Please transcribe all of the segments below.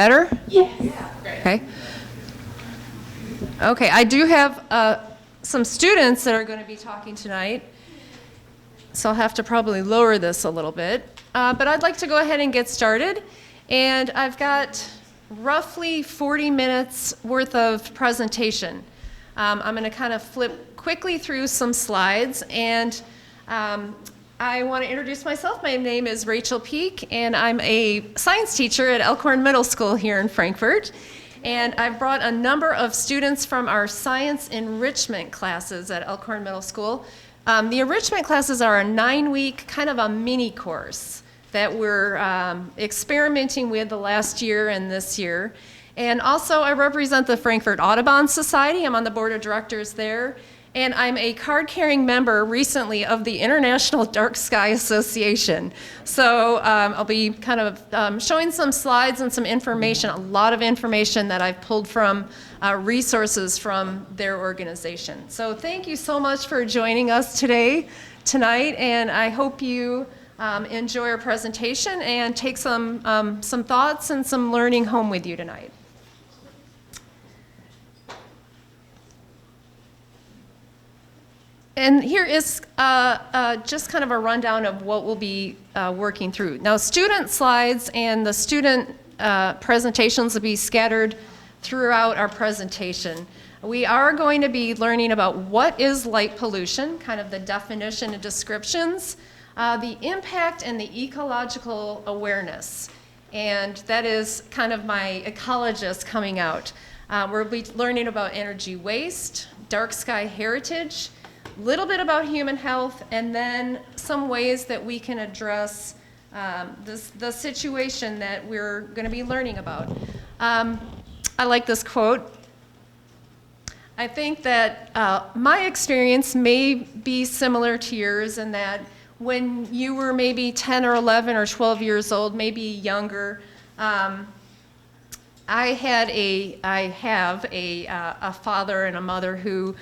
better? Yes. Okay. Okay, I do have some students that are going to be talking tonight, so I'll have to probably lower this a little bit. But I'd like to go ahead and get started. And I've got roughly 40 minutes worth of presentation. I'm going to kind of flip quickly through some slides, and I want to introduce myself. My name is Rachael Peake, and I'm a science teacher at Elkhorn Middle School here in Frankfort. And I've brought a number of students from our science enrichment classes at Elkhorn Middle School. The enrichment classes are a 9-week kind of a mini course that we're experimenting with the last year and this year. And also I represent the Frankfort Audubon Society. I'm on the board of directors there. And I'm a card-carrying member recently of the International Dark Sky Association. So I'll be kind of showing some slides and some information, a lot of information that I've pulled from resources from their organization. So thank you so much for joining us tonight, and I hope you enjoy our presentation and take some thoughts and some learning home with you tonight. And here is just kind of a rundown of what we'll be working through. Now, student slides and the student presentations will be scattered throughout our presentation. We are going to be learning about what is light pollution, kind of the definition and descriptions, the impact and the ecological awareness. And that is kind of my ecologist coming out. We'll be learning about energy waste, dark sky heritage, a little bit about human health, and then some ways that we can address the situation that we're going to be learning about. I like this quote. I think that my experience may be similar to yours in that when you were maybe 10 or 11 or 12 years old, maybe younger, I have a father and a mother who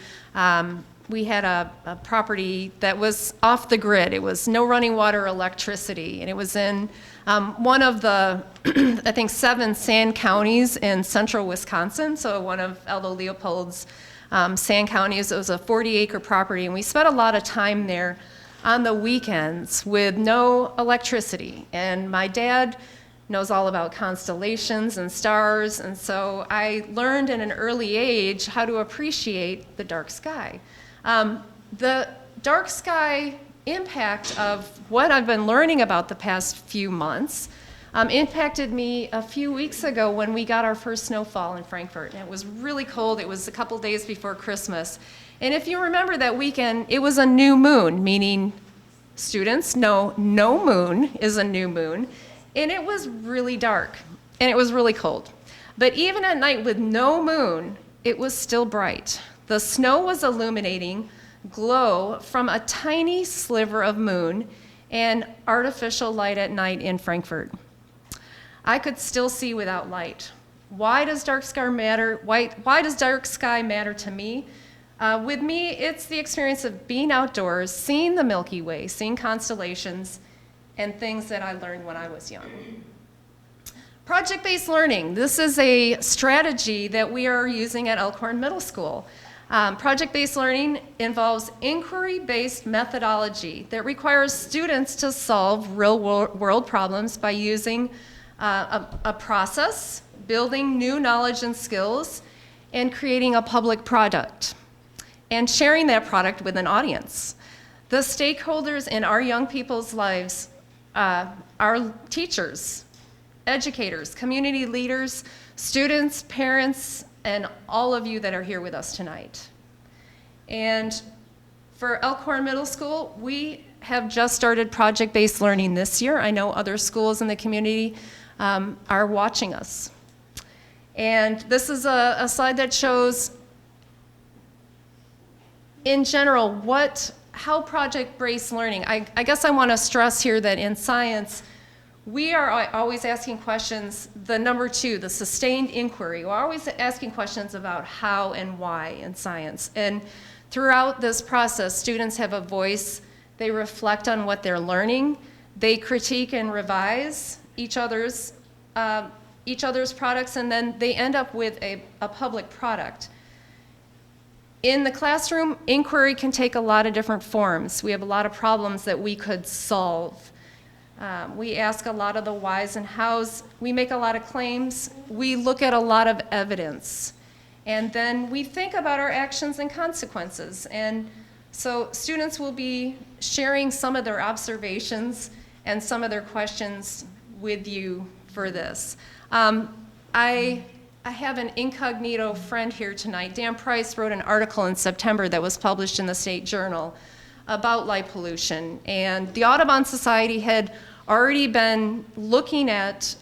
we had a property that was off the grid. It was no running water or electricity, and it was in one of the, I think, 7 sand counties in central Wisconsin, so one of Aldo Leopold's sand counties. It was a 40-acre property, and we spent a lot of time there on the weekends with no electricity. And my dad knows all about constellations and stars, and so I learned at an early age how to appreciate the dark sky. The dark sky impact of what I've been learning about the past few months impacted me a few weeks ago when we got our first snowfall in Frankfort. And it was really cold. It was a couple days before Christmas. And if you remember that weekend, it was a new moon, meaning students know no moon is a new moon. And it was really dark, and it was really cold. But even at night with no moon, it was still bright. The snow was illuminating glow from a tiny sliver of moon and artificial light at night in Frankfort. I could still see without light. Why does dark sky matter? Why does dark sky matter to me? With me, it's the experience of being outdoors, seeing the Milky Way, seeing constellations, and things that I learned when I was young. Project-based learning. This is a strategy that we are using at Elkhorn Middle School. Project-based learning involves inquiry-based methodology that requires students to solve real-world problems by using a process, building new knowledge and skills, and creating a public product, and sharing that product with an audience. The stakeholders in our young people's lives are teachers, educators, community leaders, students, parents, and all of you that are here with us tonight. And for Elkhorn Middle School, we have just started project-based learning this year. I know other schools in the community are watching us. And this is a slide that shows, in general, how project-based learning. I guess I want to stress here that in science, we are always asking questions, the number 2, the sustained inquiry. We're always asking questions about how and why in science. And throughout this process, students have a voice. They reflect on what they're learning. They critique and revise each other's each other's products, and then they end up with a public product. In the classroom, inquiry can take a lot of different forms. We have a lot of problems that we could solve. We ask a lot of the whys and hows. We make a lot of claims. We look at a lot of evidence. And then we think about our actions and consequences. And so students will be sharing some of their observations and some of their questions with you for this. I have an incognito friend here tonight. Dan Price wrote an article in September that was published in the State Journal about light pollution. And the Audubon Society had already been looking at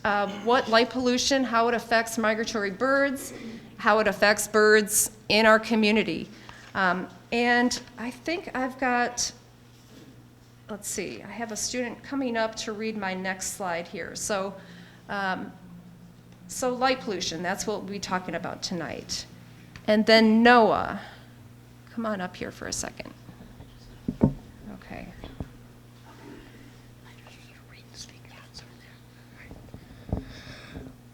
what light pollution, how it affects migratory birds, how it affects birds in our community. And I think I've got, let's see, I have a student coming up to read my next slide here. So light pollution, that's what we'll be talking about tonight. And then Noah, come on up here for a second. Okay.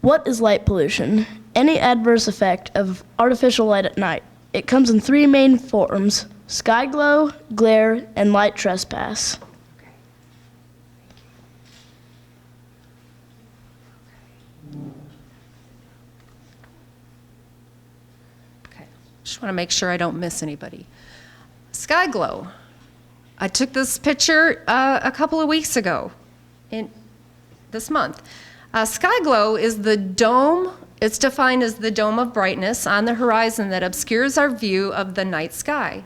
What is light pollution? Any adverse effect of artificial light at night. It comes in three main forms: sky glow, glare, and light trespass. Just want to make sure I don't miss anybody. Sky glow. I took this picture a couple of weeks ago, this month. Sky glow is the dome, it's defined as the dome of brightness on the horizon that obscures our view of the night sky.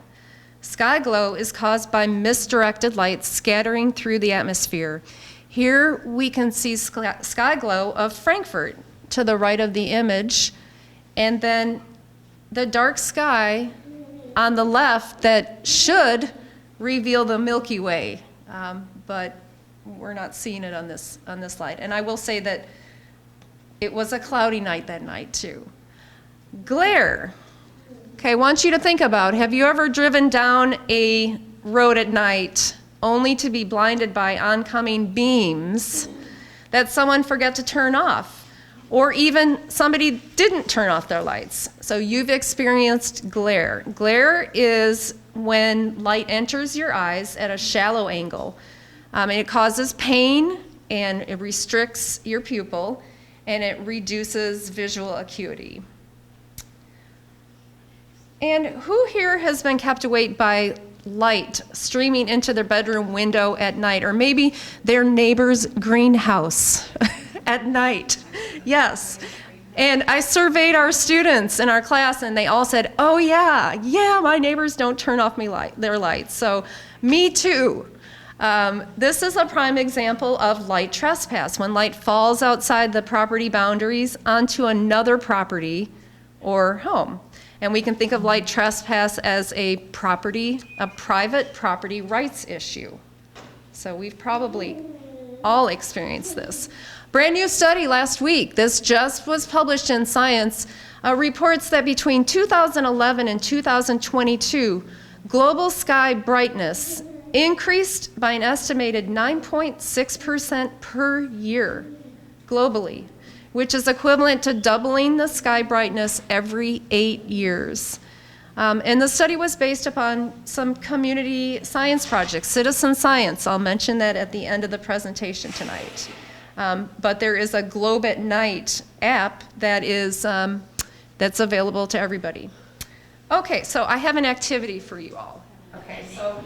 Sky glow is caused by misdirected light scattering through the atmosphere. Here we can see sky glow of Frankfort to the right of the image, and then the dark sky on the left that should reveal the Milky Way, but we're not seeing it on this slide. And I will say that it was a cloudy night that night too. Glare. Okay, I want you to think about, have you ever driven down a road at night only to be blinded by oncoming beams that someone forgot to turn off? Or even somebody didn't turn off their lights. So you've experienced glare. Glare is when light enters your eyes at a shallow angle. And it causes pain, and it restricts your pupil, and it reduces visual acuity. And who here has been kept awake by light streaming into their bedroom window at night, or maybe their neighbor's greenhouse at night? Yes. And I surveyed our students in our class, and they all said, oh yeah, my neighbors don't turn off their lights. So me too. This is a prime example of light trespass, when light falls outside the property boundaries onto another property or home. And we can think of light trespass as a private property rights issue. So we've probably all experienced this. Brand new study last week, this just was published in Science, reports that between 2011 and 2022, global sky brightness increased by an estimated 9.6% per year globally, which is equivalent to doubling the sky brightness every 8 years. And the study was based upon some community science projects, citizen science. I'll mention that at the end of the presentation tonight. But there is a Globe at Night app that is that's available to everybody. Okay, so I have an activity for you all. Okay, so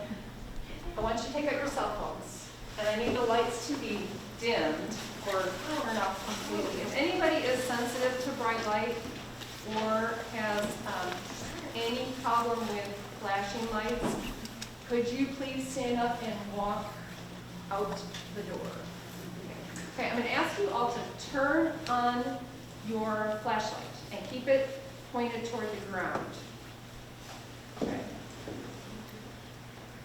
I want you to take out your cell phones, and I need the lights to be dimmed or turned off completely. If anybody is sensitive to bright light or has any problem with flashing lights, could you please stand up and walk out the door? Okay, I'm going to ask you all to turn on your flashlight and keep it pointed toward the ground. Okay.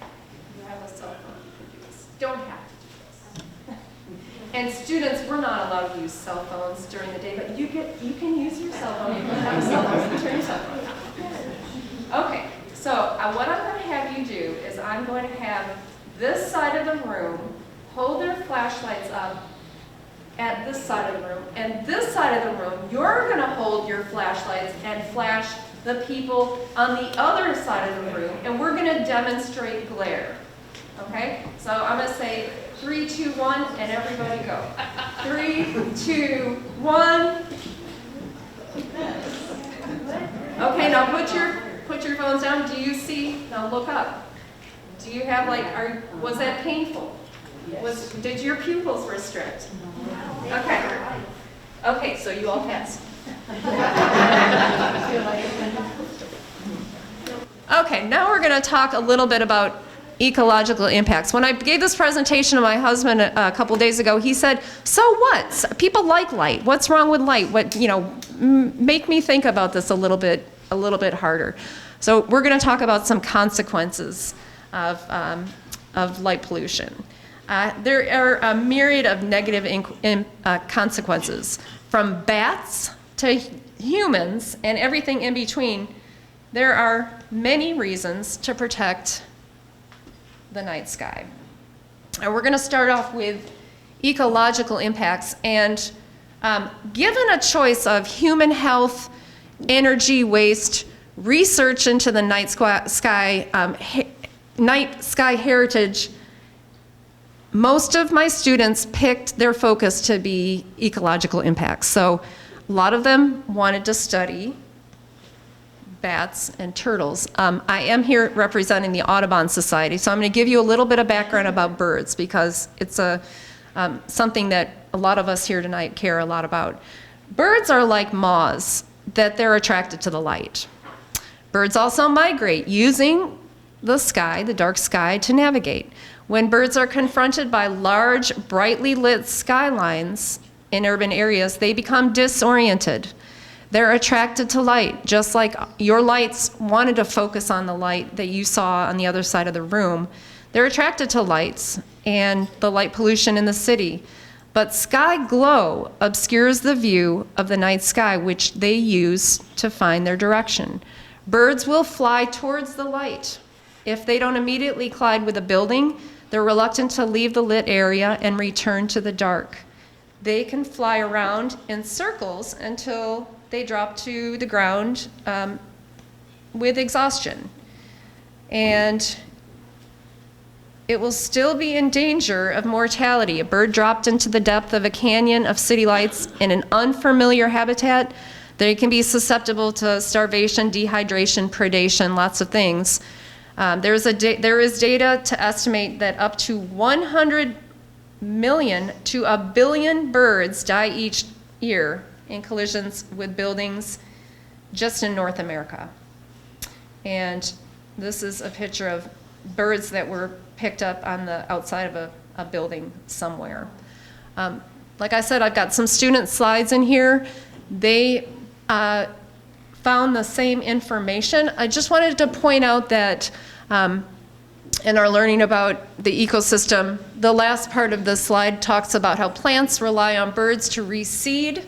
You have a cell phone, you can do this. Don't have to do this. And students, we're not allowed to use cell phones during the day, but you can use your cell phone. You can have a cell phone, you turn your cell phone on. Okay, so what I'm going to have you do is I'm going to have this side of the room hold their flashlights up at this side of the room. And this side of the room, you're going to hold your flashlights and flash the people on the other side of the room, and we're going to demonstrate glare. Okay? So I'm going to say 3, 2, 1, and everybody go. 3, 2, 1. Okay, now put your phones down. Do you see? Now look up. Do you have was that painful? Yes. Did your pupils restrict? Okay. Okay, so you all passed. Okay, now we're going to talk a little bit about ecological impacts. When I gave this presentation to my husband a couple days ago, he said, "So what? People like light. What's wrong with light? What, make me think about this a little bit harder." So we're going to talk about some consequences of light pollution. There are a myriad of negative consequences, from bats to humans and everything in between. There are many reasons to protect the night sky. And we're going to start off with ecological impacts. And given a choice of human health, energy waste, research into the night sky heritage, most of my students picked their focus to be ecological impacts. So a lot of them wanted to study bats and turtles. I am here representing the Audubon Society, so I'm going to give you a little bit of background about birds, because it's something that a lot of us here tonight care a lot about. Birds are like moths, that they're attracted to the light. Birds also migrate using the sky, the dark sky, to navigate. When birds are confronted by large, brightly lit skylines in urban areas, they become disoriented. They're attracted to light, just like your lights wanted to focus on the light that you saw on the other side of the room. They're attracted to lights and the light pollution in the city. But sky glow obscures the view of the night sky, which they use to find their direction. Birds will fly towards the light. If they don't immediately collide with a building, they're reluctant to leave the lit area and return to the dark. They can fly around in circles until they drop to the ground with exhaustion. And it will still be in danger of mortality. A bird dropped into the depth of a canyon of city lights in an unfamiliar habitat, they can be susceptible to starvation, dehydration, predation, lots of things. There is data to estimate that up to 100 million to a billion birds die each year in collisions with buildings just in North America. And this is a picture of birds that were picked up on the outside of a building somewhere. Like I said, I've got some student slides in here. They found the same information. I just wanted to point out that in our learning about the ecosystem, the last part of the slide talks about how plants rely on birds to reseed.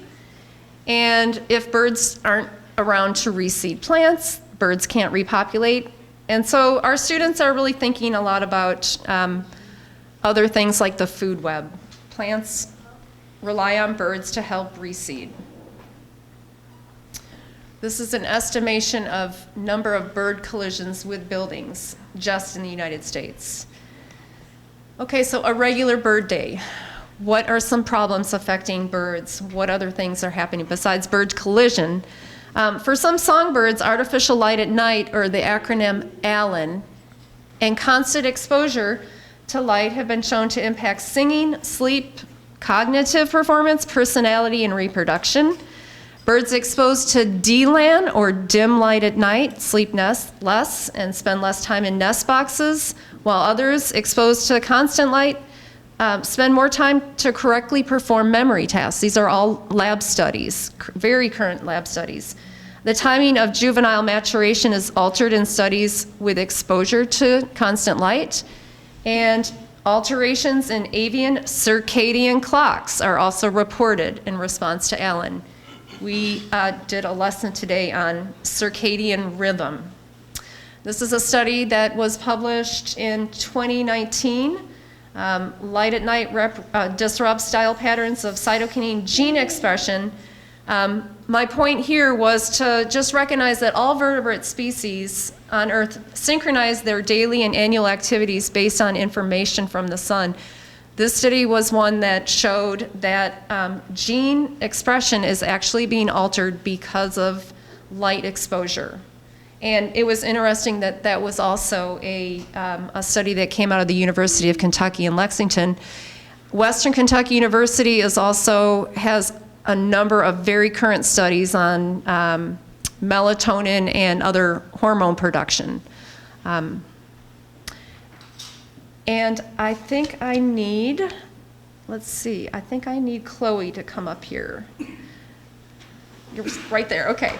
And if birds aren't around to reseed plants, birds can't repopulate. And so our students are really thinking a lot about other things like the food web. Plants rely on birds to help reseed. This is an estimation of number of bird collisions with buildings just in the United States. Okay, so a regular bird day. What are some problems affecting birds? What other things are happening besides bird collision? For some songbirds, artificial light at night, or the acronym ALAN, and constant exposure to light have been shown to impact singing, sleep, cognitive performance, personality, and reproduction. Birds exposed to DLAN, or dim light at night, sleep less and spend less time in nest boxes, while others exposed to constant light spend more time to correctly perform memory tasks. These are all lab studies, very current lab studies. The timing of juvenile maturation is altered in studies with exposure to constant light, and alterations in avian circadian clocks are also reported in response to ALAN. We did a lesson today on circadian rhythm. This is a study that was published in 2019 Light at night disrupts style patterns of cytokinin gene expression. My point here was to just recognize that all vertebrate species on Earth synchronize their daily and annual activities based on information from the sun. This study was one that showed that gene expression is actually being altered because of light exposure. And it was interesting that that was also a study that came out of the University of Kentucky in Lexington. Western Kentucky University has a number of very current studies on melatonin and other hormone production. And I think I need, I think I need Chloe to come up here. You're right there, okay.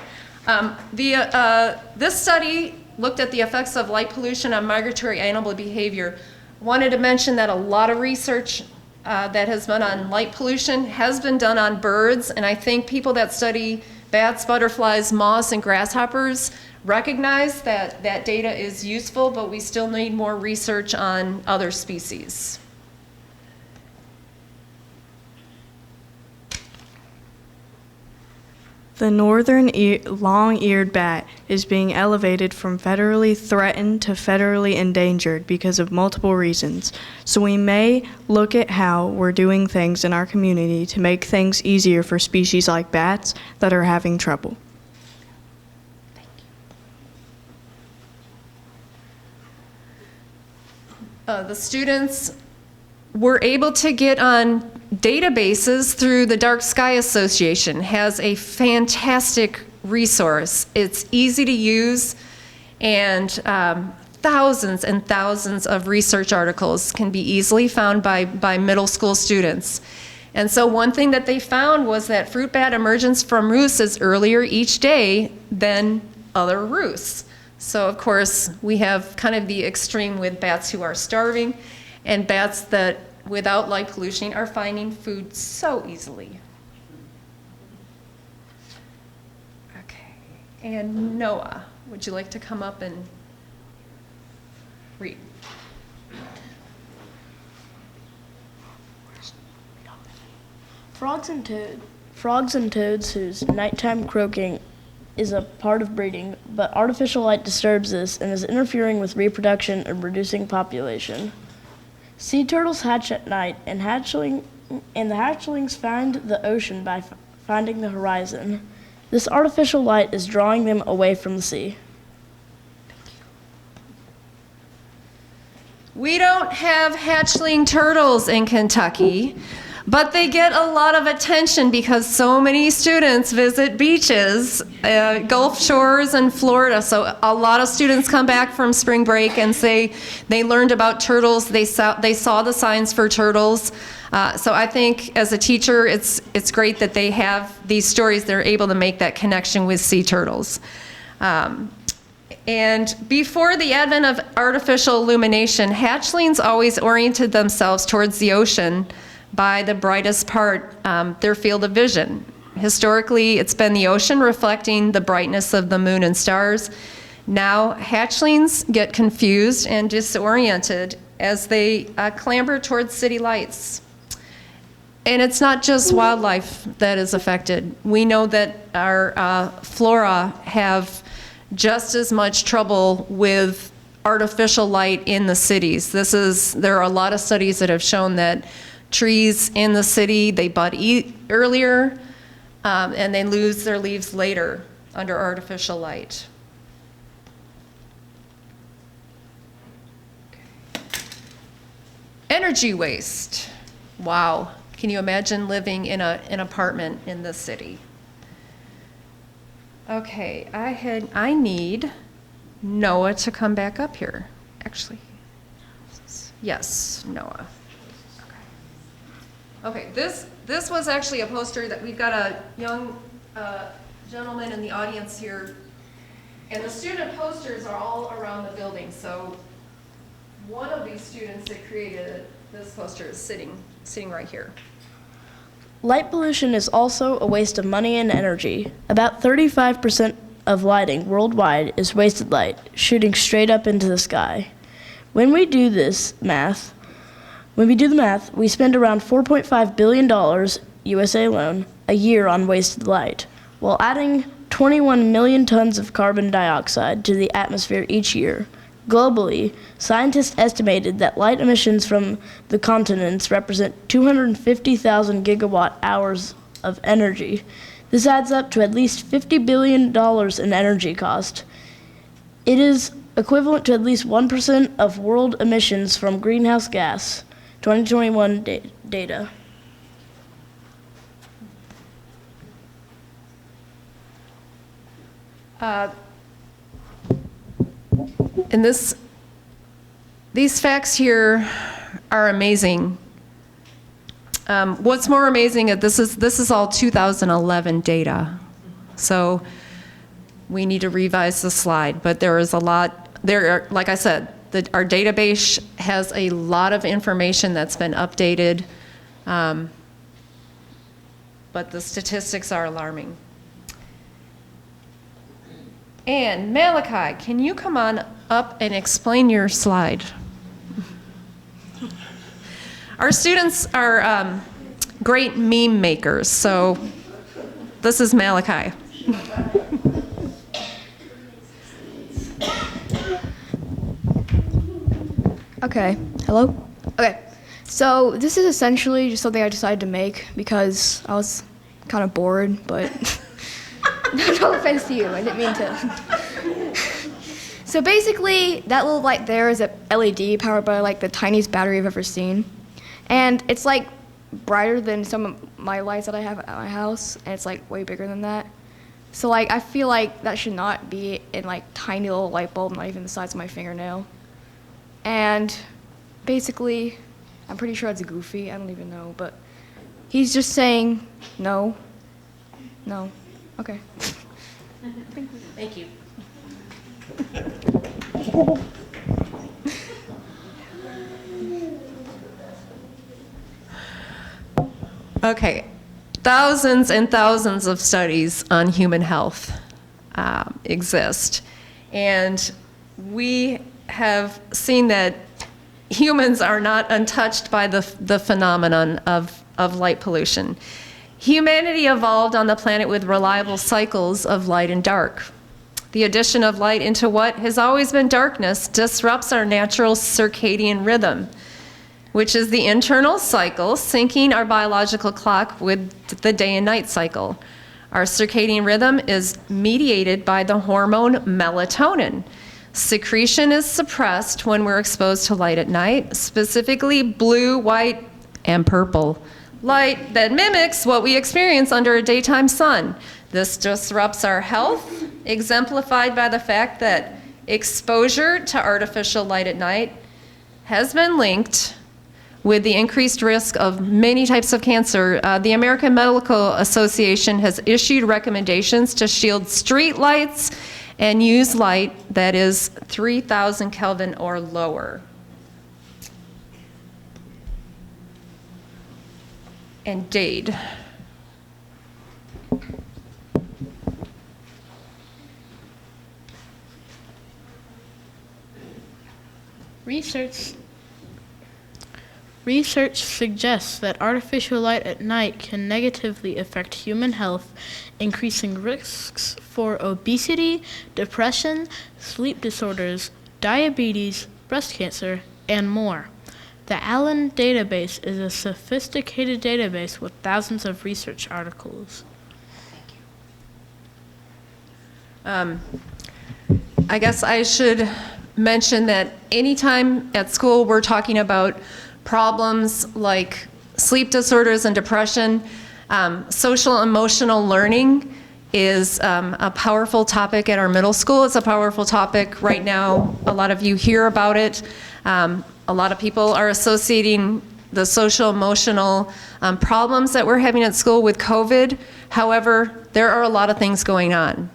This study looked at the effects of light pollution on migratory animal behavior. Wanted to mention that a lot of research that has been on light pollution has been done on birds, and I think people that study bats, butterflies, moths, and grasshoppers recognize that that data is useful, but we still need more research on other species. The northern long-eared bat is being elevated from federally threatened to federally endangered because of multiple reasons. So we may look at how we're doing things in our community to make things easier for species like bats that are having trouble. The students were able to get on databases through the Dark Sky Association. Has a fantastic resource. It's easy to use, and thousands and thousands of research articles can be easily found by middle school students. And so one thing that they found was that fruit bat emergence from roosts is earlier each day than other roosts. So of course, we have kind of the extreme with bats who are starving and bats that without light pollution are finding food so easily. Okay, and Noah, would you like to come up and read? Frogs and toads whose nighttime croaking is a part of breeding, but artificial light disturbs this and is interfering with reproduction and reducing population. Sea turtles hatch at night, and the hatchlings find the ocean by finding the horizon. This artificial light is drawing them away from the sea. We don't have hatchling turtles in Kentucky, but they get a lot of attention because so many students visit beaches, Gulf shores and Florida. So a lot of students come back from spring break and say they learned about turtles, they saw the signs for turtles. So I think as a teacher, it's great that they have these stories, they're able to make that connection with sea turtles. And before the advent of artificial illumination, hatchlings always oriented themselves towards the ocean by the brightest part, their field of vision. Historically, it's been the ocean reflecting the brightness of the moon and stars. Now, hatchlings get confused and disoriented as they clamber towards city lights. And it's not just wildlife that is affected. We know that our flora have just as much trouble with artificial light in the cities. There are a lot of studies that have shown that trees in the city, they bud earlier, and they lose their leaves later under artificial light. Okay. Energy waste. Wow. Can you imagine living in an apartment in this city? Okay, I need Noah to come back up here, actually. Yes, Noah. Okay, this was actually a poster that we've got a young gentleman in the audience here, and the student posters are all around the building. So one of these students that created this poster is sitting right here. Light pollution is also a waste of money and energy. About 35% of lighting worldwide is wasted light, shooting straight up into the sky. When we do this math, When we do the math, we spend around $4.5 billion, USA alone, a year on wasted light, while adding 21 million tons of carbon dioxide to the atmosphere each year. Globally, scientists estimated that light emissions from the continents represent 250,000 gigawatt hours of energy. This adds up to at least $50 billion in energy cost. It is equivalent to at least 1% of world emissions from greenhouse gas, 2021 data. And these facts here are amazing. What's more amazing is this is all 2011 data. So we need to revise the slide, but there is a lot, like I said, our database has a lot of information that's been updated, but the statistics are alarming. And Malachi, can you come on up and explain your slide? Our students are great meme makers, so this is Malachi. Okay, hello? Okay, so this is essentially just something I decided to make because I was kind of bored, but no offense to you, I didn't mean to. So basically, that little light there is a LED powered by like the tiniest battery I've ever seen. And it's like brighter than some of my lights that I have at my house, and it's like way bigger than that. So like, I feel like that should not be in like tiny little light bulb, not even the size of my fingernail. And basically, I'm pretty sure it's goofy, I don't even know, but he's just saying no, no, okay. Thank you. Okay, thousands and thousands of studies on human health exist, and we have seen that humans are not untouched by the phenomenon of light pollution. Humanity evolved on the planet with reliable cycles of light and dark. The addition of light into what has always been darkness disrupts our natural circadian rhythm, which is the internal cycle syncing our biological clock with the day and night cycle. Our circadian rhythm is mediated by the hormone melatonin. Secretion is suppressed when we're exposed to light at night, specifically blue, white, and purple light that mimics what we experience under a daytime sun. This disrupts our health, exemplified by the fact that exposure to artificial light at night has been linked with the increased risk of many types of cancer. The American Medical Association has issued recommendations to shield street lights and use light that is 3,000 Kelvin or lower. And Dade. Research suggests that artificial light at night can negatively affect human health, increasing risks for obesity, depression, sleep disorders, diabetes, breast cancer, and more. The Allen database is a sophisticated database with thousands of research articles. I guess I should mention that anytime at school we're talking about problems like sleep disorders and depression, social emotional learning is a powerful topic at our middle school. It's a powerful topic right now. A lot of you hear about it. A lot of people are associating the social emotional problems that we're having at school with COVID. However, there are a lot of things going on.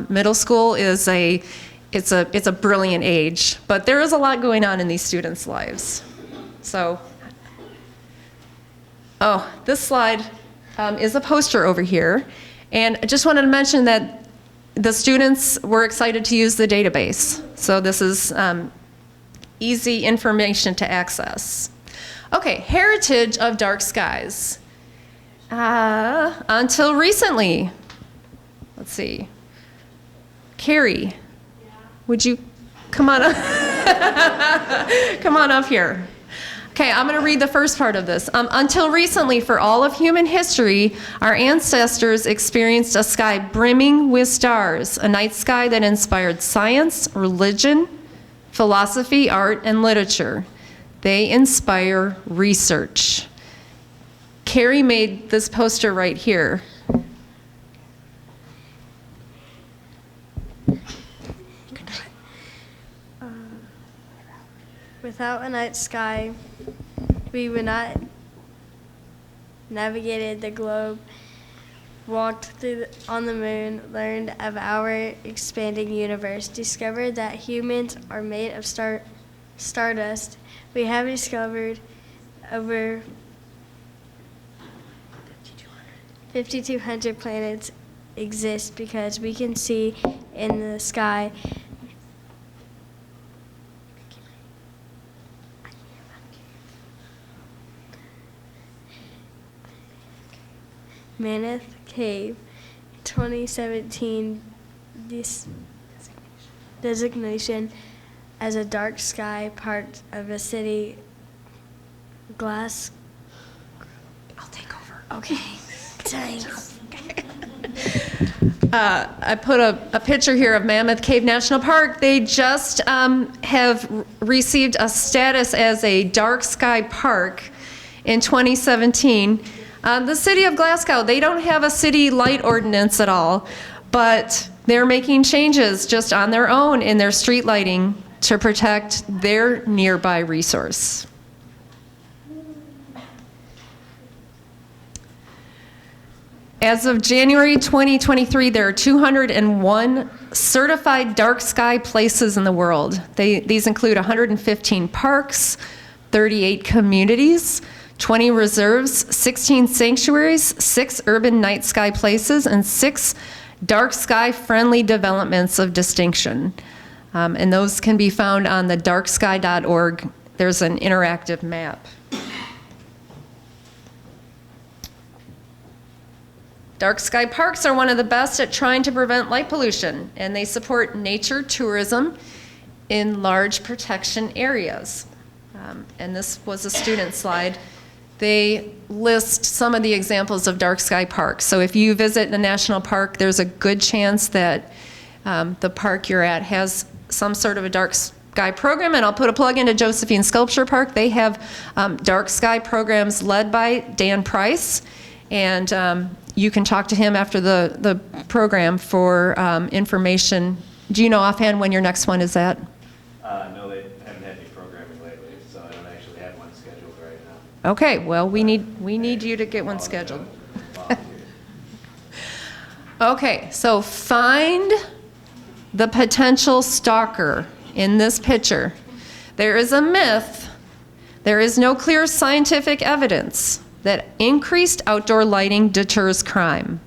Middle school is it's a brilliant age, but there is a lot going on in these students' lives. So, this slide is a poster over here. And I just wanted to mention that the students were excited to use the database. So this is easy information to access. Okay, heritage of dark skies. Until recently. Let's see. Carrie, would you come on up? Come on up here. Okay, I'm going to read the first part of this. Until recently, for all of human history, our ancestors experienced a sky brimming with stars, a night sky that inspired science, religion, philosophy, art, and literature. They inspire research. Carrie made this poster right here. Without a night sky, we would not navigated the globe, walked on the moon, learned of our expanding universe, discovered that humans are made of stardust. We have discovered over 5,200 planets exist because we can see in the sky. Mammoth Cave, 2017 designation as a dark sky part of a city glass. I'll take over. Okay, thanks. I put a picture here of Mammoth Cave National Park. They just have received a status as a dark sky park in 2017. The city of Glasgow, they don't have a city light ordinance at all, but they're making changes just on their own in their street lighting to protect their nearby resource. As of January 2023, there are 201 certified dark sky places in the world. These include 115 parks, 38 communities, 20 reserves, 16 sanctuaries, 6 urban night sky places, and 6 dark sky friendly developments of distinction. And those can be found on the darksky.org. There's an interactive map. Dark sky parks are one of the best at trying to prevent light pollution, and they support nature tourism in large protection areas. And this was a student slide. They list some of the examples of dark sky parks. So if you visit the national park, there's a good chance that the park you're at has some sort of a dark sky program. And I'll put a plug into Josephine Sculpture Park. They have dark sky programs led by Dan Price. And you can talk to him after the program for information. Do you know offhand when your next one is at? No, they haven't had any programming lately, so I don't actually have one scheduled right now. Okay, well, we need you to get one scheduled. Okay, so find the potential stalker in this picture. There is a myth, there is no clear scientific evidence that increased outdoor lighting deters crime.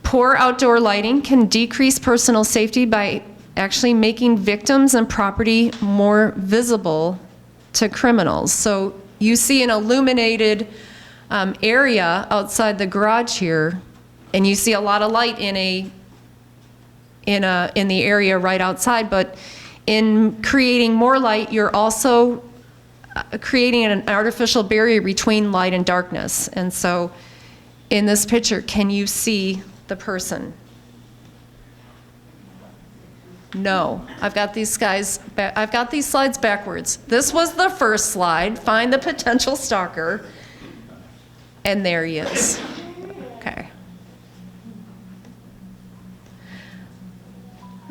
Poor outdoor lighting can decrease personal safety by actually making victims and property more visible to criminals. So you see an illuminated area outside the garage here, and you see a lot of light in the area right outside, but in creating more light, you're also creating an artificial barrier between light and darkness. And so in this picture, can you see the person? No. I've got these slides backwards. This was the first slide, find the potential stalker, and there he is. Okay.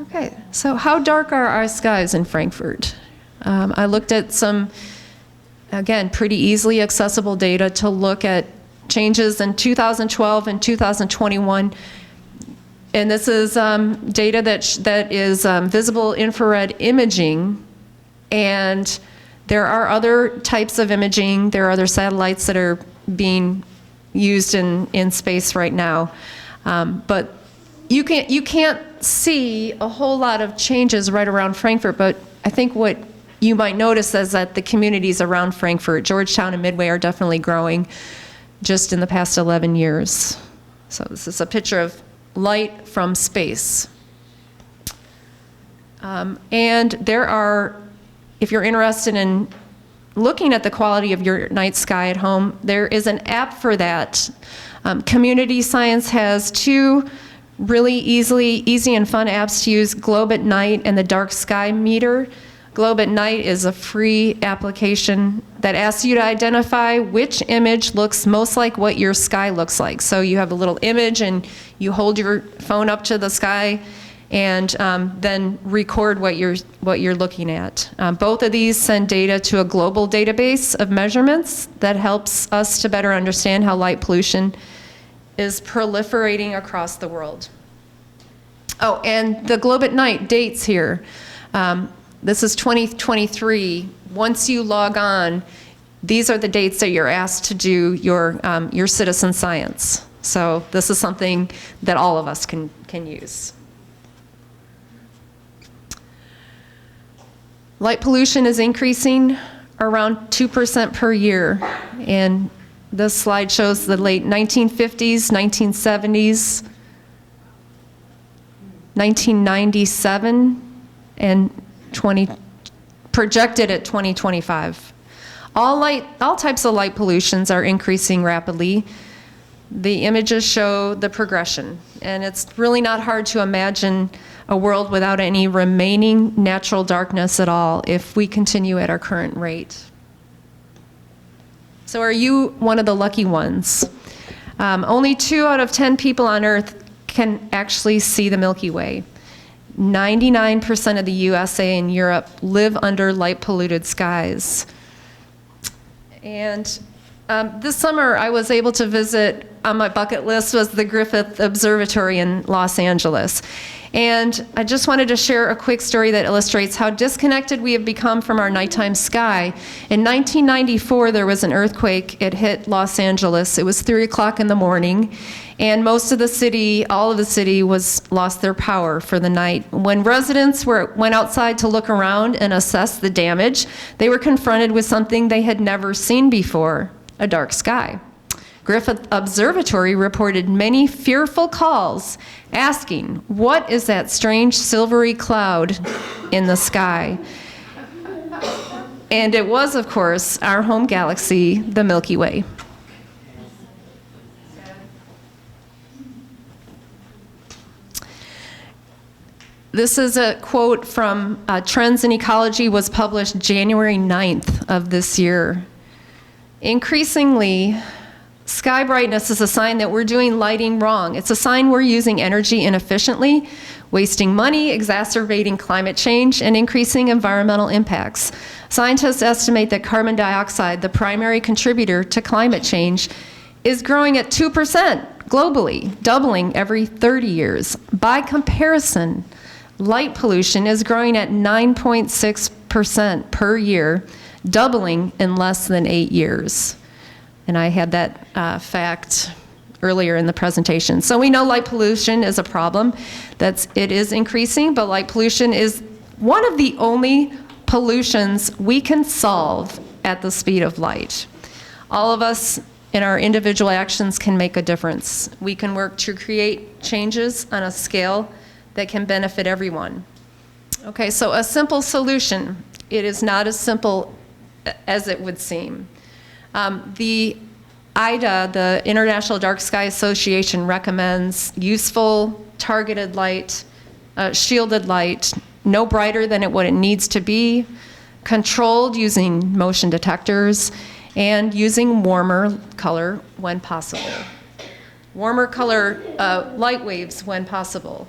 Okay, so how dark are our skies in Frankfort? I looked at some, again, pretty easily accessible data to look at changes in 2012 and 2021. And this is data that is visible infrared imaging. And there are other types of imaging. There are other satellites that are being used in space right now. But you can't see a whole lot of changes right around Frankfort. But I think what you might notice is that the communities around Frankfort, Georgetown and Midway, are definitely growing just in the past 11 years. So this is a picture of light from space. And there are, if you're interested in looking at the quality of your night sky at home, there is an app for that. Community Science has two really easy and fun apps to use, Globe at Night and the Dark Sky Meter. Globe at Night is a free application that asks you to identify which image looks most like what your sky looks like. So you have a little image and you hold your phone up to the sky and then record what you're looking at. Both of these send data to a global database of measurements that helps us to better understand how light pollution is proliferating across the world. Oh, and the Globe at Night dates here. This is 2023. Once you log on, these are the dates that you're asked to do your citizen science. So this is something that all of us can use. Light pollution is increasing around 2% per year, and this slide shows the late 1950s, 1970s, 1997, and projected at 2025. All types of light pollutions are increasing rapidly. The images show the progression, and it's really not hard to imagine a world without any remaining natural darkness at all if we continue at our current rate. So are you one of the lucky ones? Only 2 out of 10 people on Earth can actually see the Milky Way. 99% of the USA and Europe live under light polluted skies. And this summer I was able to visit, on my bucket list was the Griffith Observatory in Los Angeles. And I just wanted to share a quick story that illustrates how disconnected we have become from our nighttime sky. In 1994, there was an earthquake. It hit Los Angeles. It was 3 o'clock in the morning, and most of the city, all of the city, lost their power for the night. When residents went outside to look around and assess the damage, they were confronted with something they had never seen before: a dark sky. Griffith Observatory reported many fearful calls asking, "What is that strange silvery cloud in the sky?" And it was, of course, our home galaxy, the Milky Way. This is a quote from Trends in Ecology, was published January 9th of this year. Increasingly, sky brightness is a sign that we're doing lighting wrong. It's a sign we're using energy inefficiently, wasting money, exacerbating climate change, and increasing environmental impacts. Scientists estimate that carbon dioxide, the primary contributor to climate change, is growing at 2% globally, doubling every 30 years. By comparison, light pollution is growing at 9.6% per year, doubling in less than 8 years. And I had that fact earlier in the presentation. So we know light pollution is a problem. It is increasing, but light pollution is one of the only pollutions we can solve at the speed of light. All of us in our individual actions can make a difference. We can work to create changes on a scale that can benefit everyone. Okay, so a simple solution. It is not as simple as it would seem. The IDA, the International Dark Sky Association, recommends useful, targeted light, shielded light, no brighter than what it needs to be, controlled using motion detectors, and using warmer color when possible. Warmer color light waves when possible.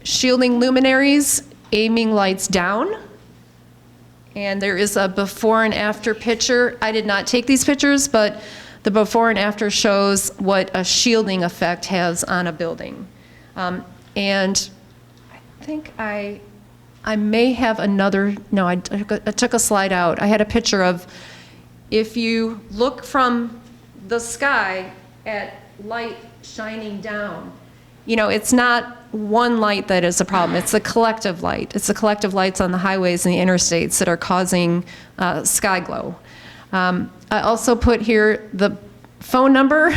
Shielding luminaries, aiming lights down. And there is a before and after picture. I did not take these pictures, but the before and after shows what a shielding effect has on a building. And I think I may have another, no, I took a slide out. I had a picture of, if you look from the sky at light shining down, it's not one light that is a problem. It's the collective light. It's the collective lights on the highways and the interstates that are causing sky glow. I also put here the phone number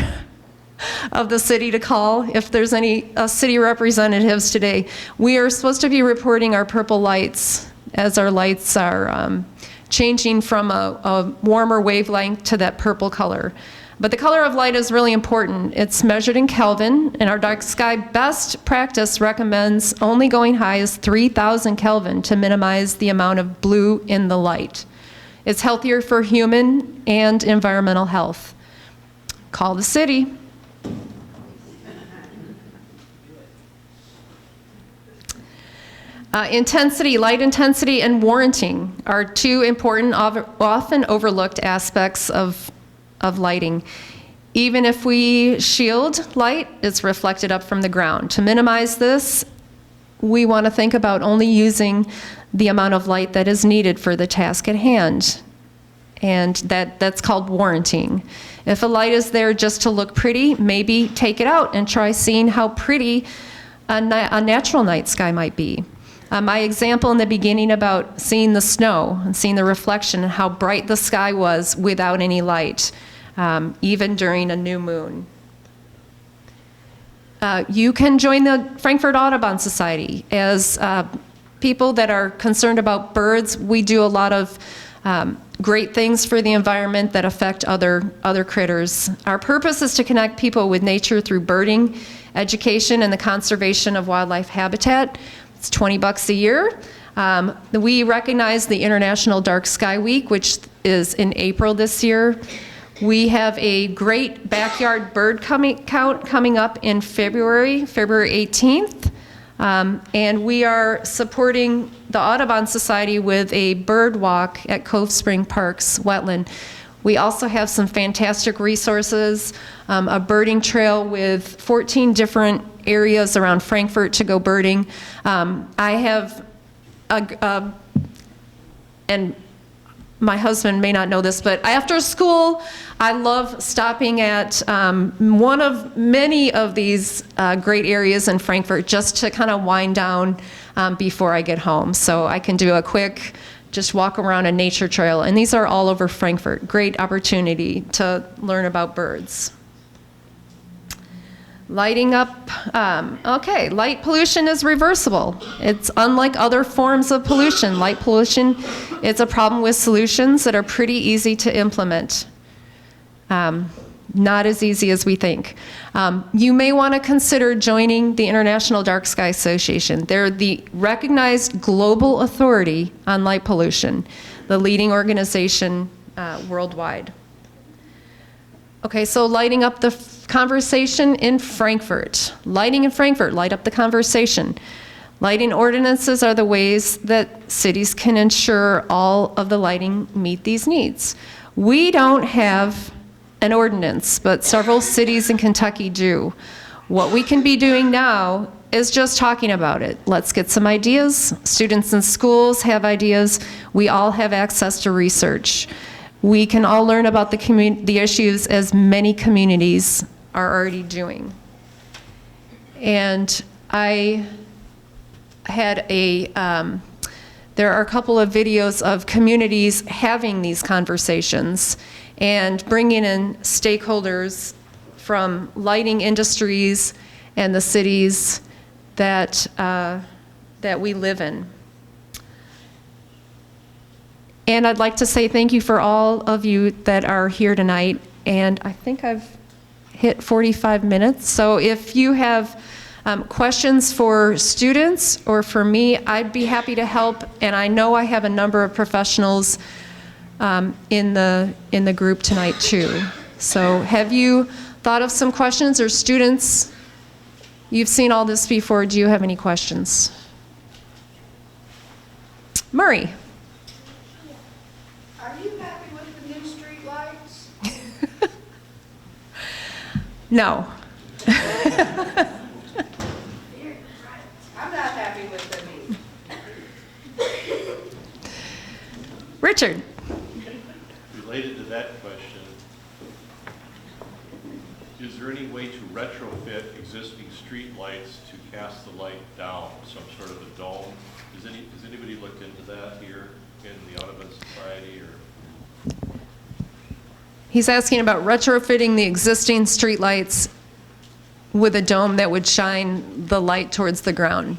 of the city to call if there's any city representatives today. We are supposed to be reporting our purple lights as our lights are changing from a warmer wavelength to that purple color. But the color of light is really important. It's measured in Kelvin, and our dark sky best practice recommends only going high as 3,000 Kelvin to minimize the amount of blue in the light. It's healthier for human and environmental health. Call the city. Light intensity and warranting are two important, often overlooked aspects of lighting. Even if we shield light, it's reflected up from the ground. To minimize this, we want to think about only using the amount of light that is needed for the task at hand. And that's called warranting. If a light is there just to look pretty, maybe take it out and try seeing how pretty a natural night sky might be. My example in the beginning about seeing the snow and seeing the reflection and how bright the sky was without any light, even during a new moon. You can join the Frankfort Audubon Society. As people that are concerned about birds, we do a lot of great things for the environment that affect other critters. Our purpose is to connect people with nature through birding, education, and the conservation of wildlife habitat. It's $20 a year. We recognize the International Dark Sky Week, which is in April this year. We have a great backyard bird count coming up in February 18th. And we are supporting the Audubon Society with a bird walk at Cove Spring Park's wetland. We also have some fantastic resources, a birding trail with 14 different areas around Frankfort to go birding. I have, and my husband may not know this, but after school, I love stopping at one of many of these great areas in Frankfort just to kind of wind down before I get home. So I can do a quick, just walk around a nature trail. And these are all over Frankfort. Great opportunity to learn about birds. Lighting up, okay, light pollution is reversible. It's unlike other forms of pollution. Light pollution, it's a problem with solutions that are pretty easy to implement. Not as easy as we think. You may want to consider joining the International Dark Sky Association. They're the recognized global authority on light pollution, the leading organization worldwide. Okay, so lighting up the conversation in Frankfort. Lighting in Frankfort, light up the conversation. Lighting ordinances are the ways that cities can ensure all of the lighting meet these needs. We don't have an ordinance, but several cities in Kentucky do. What we can be doing now is just talking about it. Let's get some ideas. Students in schools have ideas. We all have access to research. We can all learn about the issues as many communities are already doing. And I had there are a couple of videos of communities having these conversations and bringing in stakeholders from lighting industries and the cities that we live in. And I'd like to say thank you for all of you that are here tonight. And I think I've hit 45 minutes. So if you have questions for students or for me, I'd be happy to help. And I know I have a number of professionals in the group tonight too. So have you thought of some questions, or students? You've seen all this before. Do you have any questions? Murray. Are you happy with the new street lights? No. I'm not happy with them either. Richard. Related to that question, is there any way to retrofit existing street lights to cast the light down, some sort of a dome? Has anybody looked into that here in the Audubon Society or? He's asking about retrofitting the existing streetlights with a dome that would shine the light towards the ground.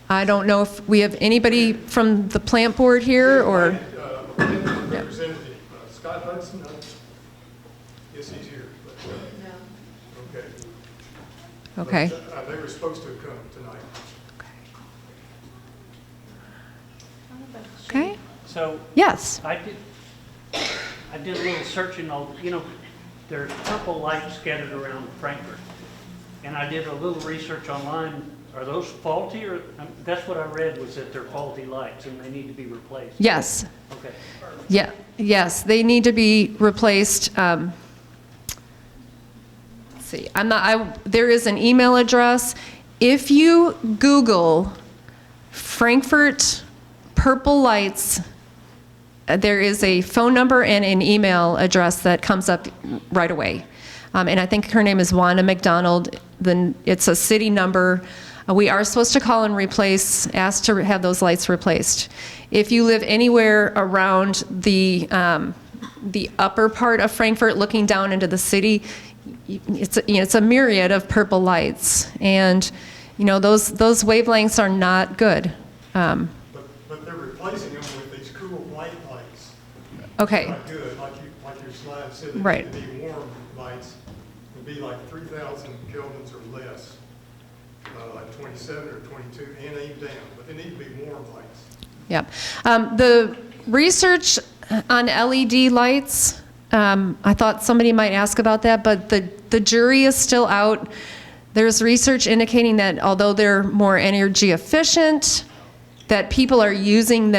I don't know if we have anybody from the plant board here, or? Representative Scott Hudson. Yes, he's here. Okay. Okay. But, they were supposed to come tonight. Okay. So Yes. I did a little searching on, there's purple lights scattered around Frankfort. And I did a little research online. Are those faulty, or that's what I read, was that they're faulty lights and they need to be replaced? Yes. Okay. Yeah. Yes, they need to be replaced. Let's see. There is an email address. If you Google Frankfort purple lights, there is a phone number and an email address that comes up right away. And I think her name is Wanda McDonald. Then it's a city number. We are supposed to call and ask to have those lights replaced. If you live anywhere around the upper part of Frankfort, looking down into the city, it's a myriad of purple lights, and those wavelengths are not good. But they're replacing them with these cool white lights. Okay. Not good, like your slide said. They Right. need to be warm lights. It'd be like 3,000 kelvins or less. Like 27 or 22, and even down, but they need to be warm lights. Yep. The research on LED lights, I thought somebody might ask about that, but the jury is still out. There's research indicating that although they're more energy efficient, that people are using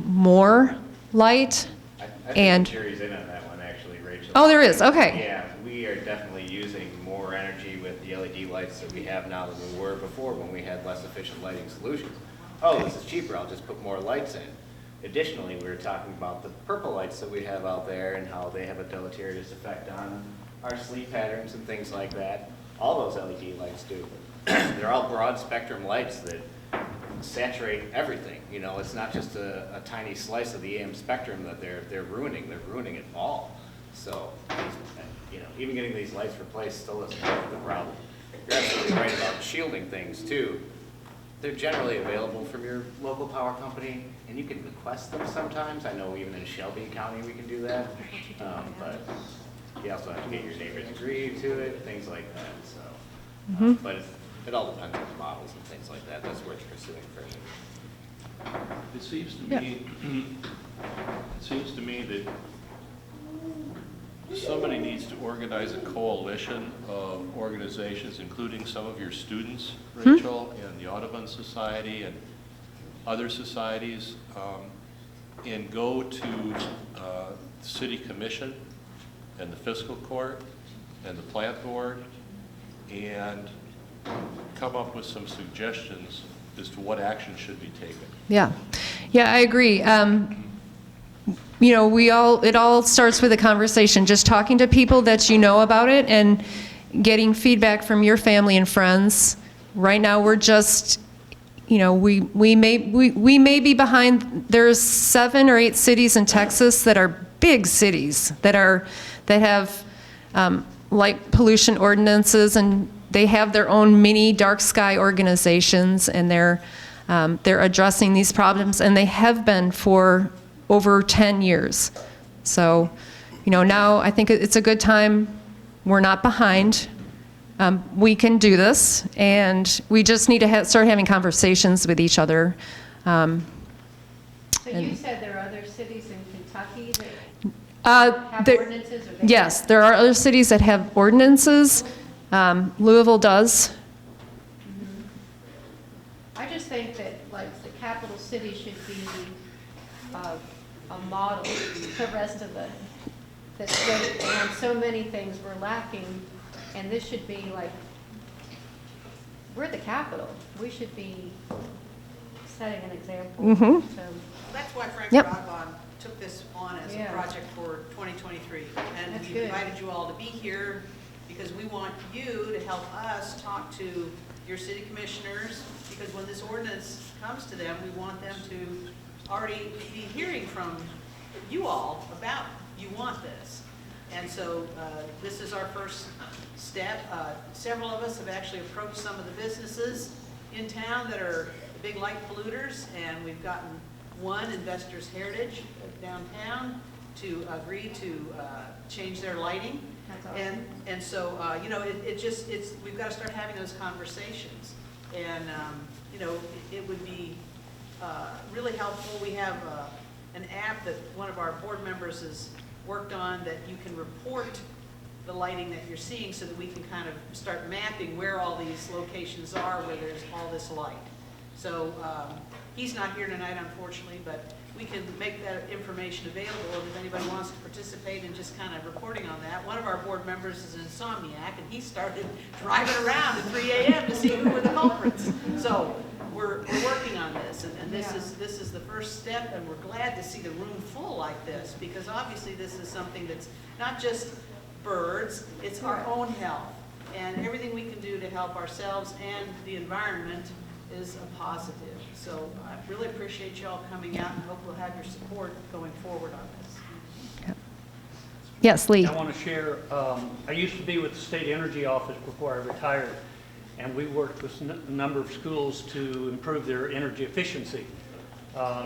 more light. I think and the jury's in on that one, actually, Rachel. Oh, there is. Okay. Yeah, we are definitely using more energy with the LED lights that we have now than we were before when we had less efficient lighting solutions. Oh, this is cheaper, I'll just put more lights in. Additionally, we were talking about the purple lights that we have out there and how they have a deleterious effect on our sleep patterns and things like that. All those LED lights do. They're all broad spectrum lights that saturate everything. It's not just a tiny slice of the AM spectrum that they're ruining. They're ruining it all. So, even getting these lights replaced still isn't the problem. You're absolutely right about shielding things too. They're generally available from your local power company, and you can request them sometimes. I know even in Shelby County we can do that, but you also have to get your neighbors agree to it, things like that. So, but it all depends on the models and things like that. That's worth pursuing further. It seems to me that somebody needs to organize a coalition of organizations, including some of your students, Rachel, and the Audubon Society and other societies, and go to the City Commission and the Fiscal Court and the Plant Board and come up with some suggestions as to what action should be taken. Yeah, I agree. It all starts with a conversation, just talking to people that you know about it and getting feedback from your family and friends. Right now, we're just, we may be behind. There's 7 or 8 cities in Texas that are big cities that have light pollution ordinances, and they have their own mini dark sky organizations, and they're addressing these problems, and they have been for over 10 years. So, now I think it's a good time. We're not behind. We can do this, and we just need to start having conversations with each other. So you said there are other cities in Kentucky that have ordinances? Or yes, there are other cities that have ordinances. Louisville does. I just think that, the capital city should be a model for the rest of the state. And so many things we're lacking, and this should be we're the capital. We should be setting an example. Mm-hmm. So, that's why Frankfort Audubon took this on as a project for 2023. And That's we good. invited you all to be here because we want you to help us talk to your city commissioners, because when this ordinance comes to them, we want them to already be hearing from you all about you want this. And so this is our first step. Several of us have actually approached some of the businesses in town that are big light polluters, and we've gotten one, Investors Heritage downtown, to agree to change their lighting. That's awesome. And so, you know, we've got to start having those conversations. And, you know, it would be really helpful. We have an app that one of our board members has worked on that you can report the lighting that you're seeing, so that we can kind of start mapping where all these locations are where there's all this light. So he's not here tonight, unfortunately, but we can make that information available, and if anybody wants to participate in just kind of reporting on that. One of our board members is an insomniac, and he started driving around at 3 a.m. to see who were the culprits. So we're working on this, and this is the first step, and we're glad to see the room full like this, because obviously this is something that's not just birds, it's our own health, and everything we can do to help ourselves and the environment is a positive. So I really appreciate you all coming out, and hope we'll have your support going forward on this. Yes, Lee. I want to share, I used to be with the State Energy Office before I retired, and we worked with a number of schools to improve their energy efficiency.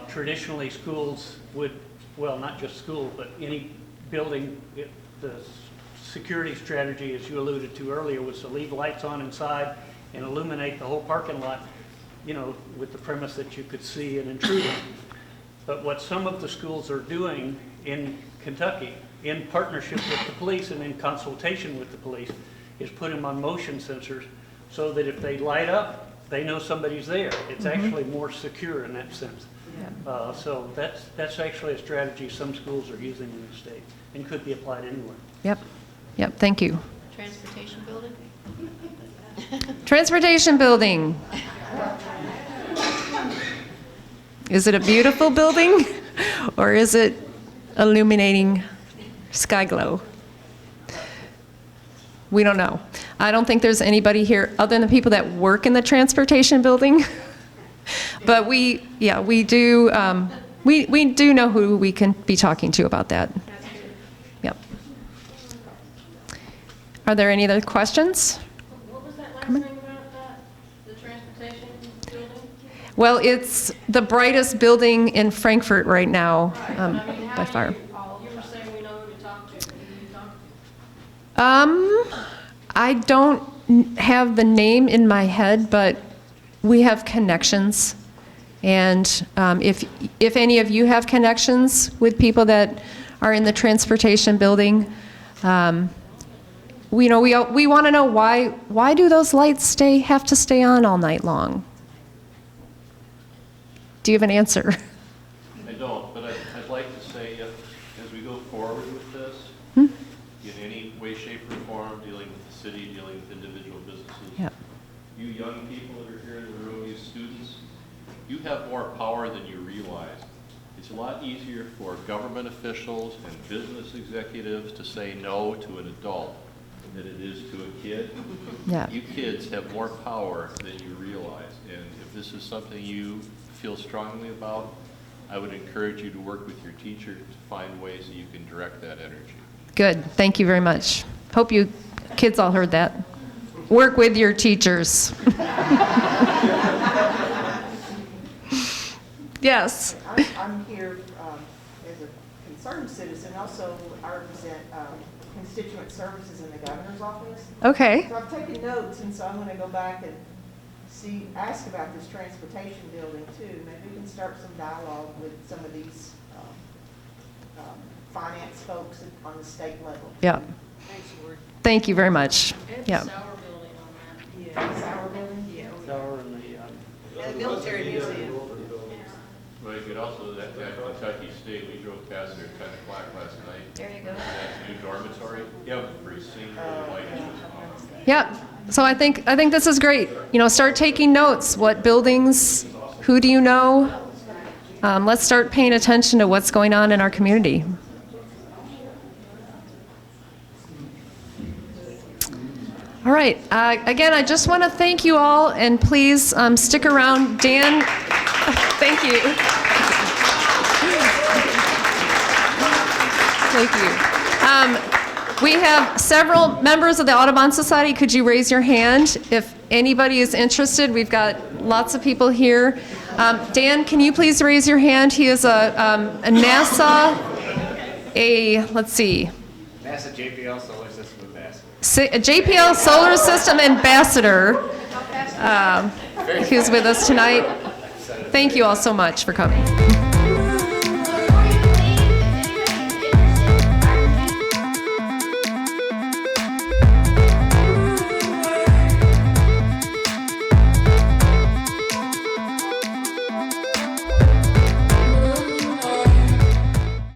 Traditionally, schools would, well, not just schools, but any building, the security strategy, as you alluded to earlier, was to leave lights on inside and illuminate the whole parking lot, you know, with the premise that you could see an intruder. But what some of the schools are doing in Kentucky, in partnership with the police and in consultation with the police, is put them on motion sensors so that if they light up, they know somebody's there. It's actually more secure in that sense. So that's actually a strategy some schools are using in the state and could be applied anywhere. Yep, thank you. Transportation building? Transportation building. Is it a beautiful building, or is it illuminating sky glow? We don't know. I don't think there's anybody here other than the people that work in the transportation building. But we do know who we can be talking to about that. Yep. Are there any other questions? What was that last thing about that? The transportation building? Well, it's the brightest building in Frankfort right now, by far. You were saying we know who to talk to. Who do you talk to? I don't have the name in my head, but we have connections. And if any of you have connections with people that are in the transportation building, we want to know why do those lights have to stay on all night long? Do you have an answer? I don't, but I'd like to say, as we go forward with this, in any way, shape, or form, dealing with the city, dealing with individual businesses, you young people that are here in the room, you students, you have more power than you realize. It's a lot easier for government officials and business executives to say no to an adult than it is to a kid. Yeah. You kids have more power than you realize, and if this is something you feel strongly about, I would encourage you to work with your teacher to find ways that you can direct that energy. Good. Thank you very much. Hope you kids all heard that. Work with your teachers. Yes. I'm here as a concerned citizen. Also, I represent constituent services in the governor's office. Okay. So I've taken notes, and so I'm going to go back and ask about this transportation building too. Maybe we can start some dialogue with some of these finance folks on the state level. Yeah. Thanks, Lord. Thank you very much. Yeah. Sauer building on that. Yeah, Sauer building? Yeah. Sauer and the, And the military museum. Well, you could also, that Kentucky State, we drove past there at 10 o'clock last night. There you go. That new dormitory, every single light was on. Yeah. So I think this is great. Start taking notes. What buildings? Who do you know? Let's start paying attention to what's going on in our community. right. Again, I just want to thank you all, and please stick around. Dan, thank you. Thank you. We have several members of the Audubon Society. Could you raise your hand if anybody is interested? We've got lots of people here. Dan, can you please raise your hand? He is a NASA, let's see. NASA JPL Solar System Ambassador. A JPL Solar System Ambassador, who's with us tonight. Thank you all so much for coming.